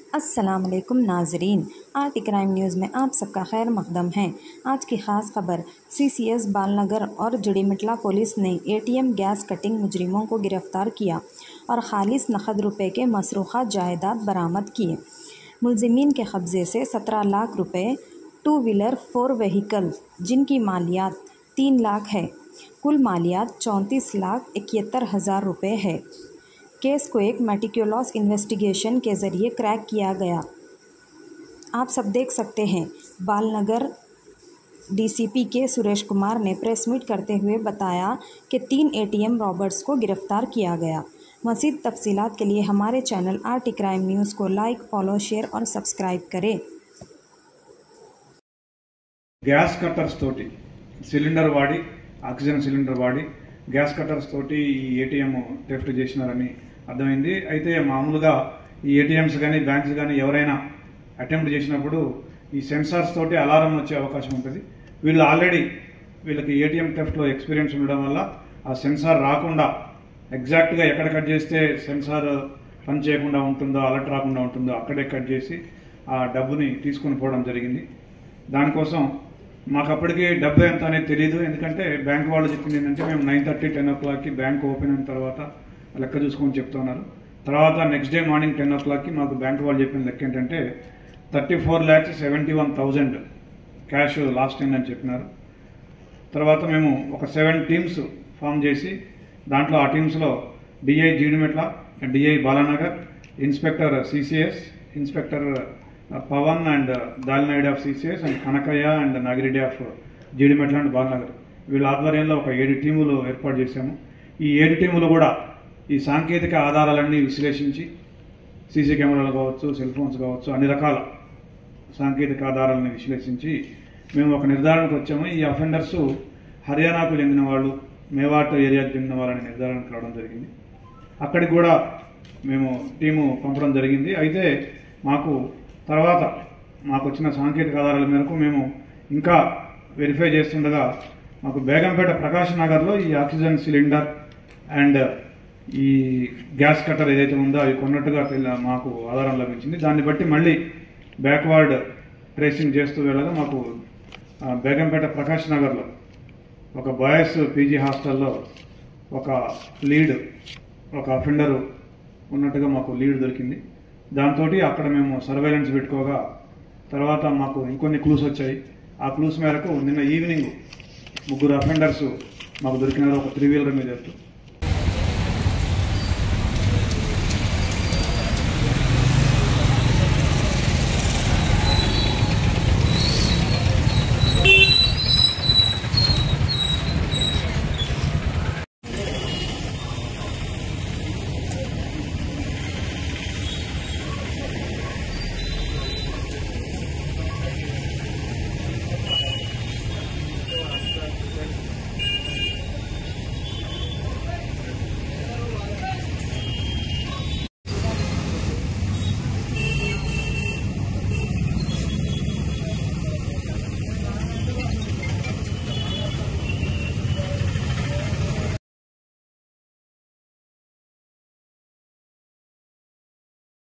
अस्सलामुअलैकुम नाजरीन, RT crime news में आप सबका खैर मकदम है। आज की ख़ास खबर, सीसीएस बालनगर और जुड़ीमिटला पुलिस ने एटीएम गैस कटिंग मुजरिमों को गिरफ्तार किया और खालिस नकद रुपए के मसरूक़ा जायदाद बरामद किए। मुलजिमीन के कब्ज़े से 17 लाख रुपए, 2 व्हीलर 4 व्हीकल जिनकी मालियात 3 लाख है, कुल मालियात 34,71,000 रुपये है। केस को एक मेटिकुलस इन्वेस्टिगेशन के ज़रिए क्रैक किया गया। आप सब देख सकते हैं, बालनगर डीसीपी के सुरेश कुमार ने प्रेस मीट करते हुए बताया कि 3 एटीएम रॉबर्स को गिरफ्तार किया गया। मज़ीद तफसीलात के लिए हमारे चैनल आरटी क्राइम न्यूज़ को लाइक, फॉलो, शेयर और सब्सक्राइब करें। గ్యాస్ కట్టర్స్ తోటి సిలిండర్ వాడి ఆక్సిజన్ సిలిండర్ వాడి గ్యాస్ కట్టర్స్ తోటి ఈ ఏటీఎం థెఫ్ట్ చేసినారని అర్థమైంది. అయితే మామూలుగా ఈ ఏటీఎంస్ కానీ బ్యాంక్స్ కానీ ఎవరైనా అటెంప్ట్ చేసినప్పుడు ఈ సెన్సార్స్ తోటి అలారం వచ్చే అవకాశం ఉంటుంది. వీళ్ళు ఆల్రెడీ వీళ్ళకి ఏటీఎం థెఫ్ట్లో ఎక్స్పీరియన్స్ ఉండడం వల్ల ఆ సెన్సార్ రాకుండా ఎగ్జాక్ట్గా ఎక్కడ కట్ చేస్తే సెన్సార్ పని చేయకుండా ఉంటుందో, అలర్ట్ రాకుండా ఉంటుందో అక్కడే కట్ చేసి ఆ డబ్బుని తీసుకొని పోవడం జరిగింది. దానికోసం మాకు అప్పటికి డబ్బు ఎంత అనేది తెలియదు. ఎందుకంటే బ్యాంక్ వాళ్ళు చెప్పింది ఏంటంటే మేము 9:30, 10 o'clockకి బ్యాంక్ ఓపెన్ అయిన తర్వాత లెక్క చూసుకొని చెప్తున్నారు. తర్వాత నెక్స్ట్ డే మార్నింగ్ 10 o'clockకి మాకు బ్యాంక్ వాళ్ళు చెప్పిన లెక్క ఏంటంటే 34,71,000 క్యాష్ లాస్ట్ అయిందని చెప్పినారు. తర్వాత మేము ఒక 7 టీమ్స్ ఫామ్ చేసి దాంట్లో ఆ టీమ్స్లో DI Jeedimetla, DI Balanagar, inspector CCS, inspector Pavan and Dalinaidu of CCS and Kanakaiah and Nagireddy of Jeedimetla and Balanagar వీళ్ళ ఆధ్వర్యంలో ఒక 7 టీములు ఏర్పాటు చేశాము. ఈ 7 టీములు కూడా ఈ సాంకేతిక ఆధారాలన్నీ విశ్లేషించి సీసీ కెమెరాలు కావచ్చు, సెల్ ఫోన్స్ కావచ్చు, అన్ని రకాల సాంకేతిక ఆధారాలను విశ్లేషించి మేము ఒక నిర్ధారణకు వచ్చాము. ఈ అఫెండర్స్ హర్యానాకు చెందిన వాళ్ళు, మేవాట్ ఏరియాకు చెందిన వాళ్ళని నిర్ధారణకు రావడం జరిగింది. అక్కడికి కూడా మేము టీము పంపడం జరిగింది. అయితే మాకు తర్వాత మాకు వచ్చిన సాంకేతిక ఆధారాల మేరకు మేము ఇంకా వెరిఫై చేస్తుండగా మాకు బేగంపేట ప్రకాష్ నగర్లో ఈ ఆక్సిజన్ సిలిండర్ అండ్ ఈ గ్యాస్ కట్టర్ ఏదైతే ఉందో అవి కొన్నట్టుగా మాకు ఆధారం లభించింది. దాన్ని బట్టి మళ్ళీ బ్యాక్వర్డ్ ట్రేసింగ్ చేస్తూ వెళ్ళగా మాకు బేగంపేట ప్రకాష్ నగర్లో ఒక బాయ్స్ పీజీ హాస్టల్లో ఒక లీడ్, ఒక అఫెండరు ఉన్నట్టుగా మాకు లీడ్ దొరికింది. దాంతో అక్కడ మేము సర్వేలెన్స్ పెట్టుకోగా తర్వాత మాకు ఇంకొన్ని క్లూస్ వచ్చాయి. ఆ క్లూస్ మేరకు నిన్న ఈవినింగ్ 3 అఫెండర్స్ మాకు దొరికినారు. ఒక 3 వీలర్ మీద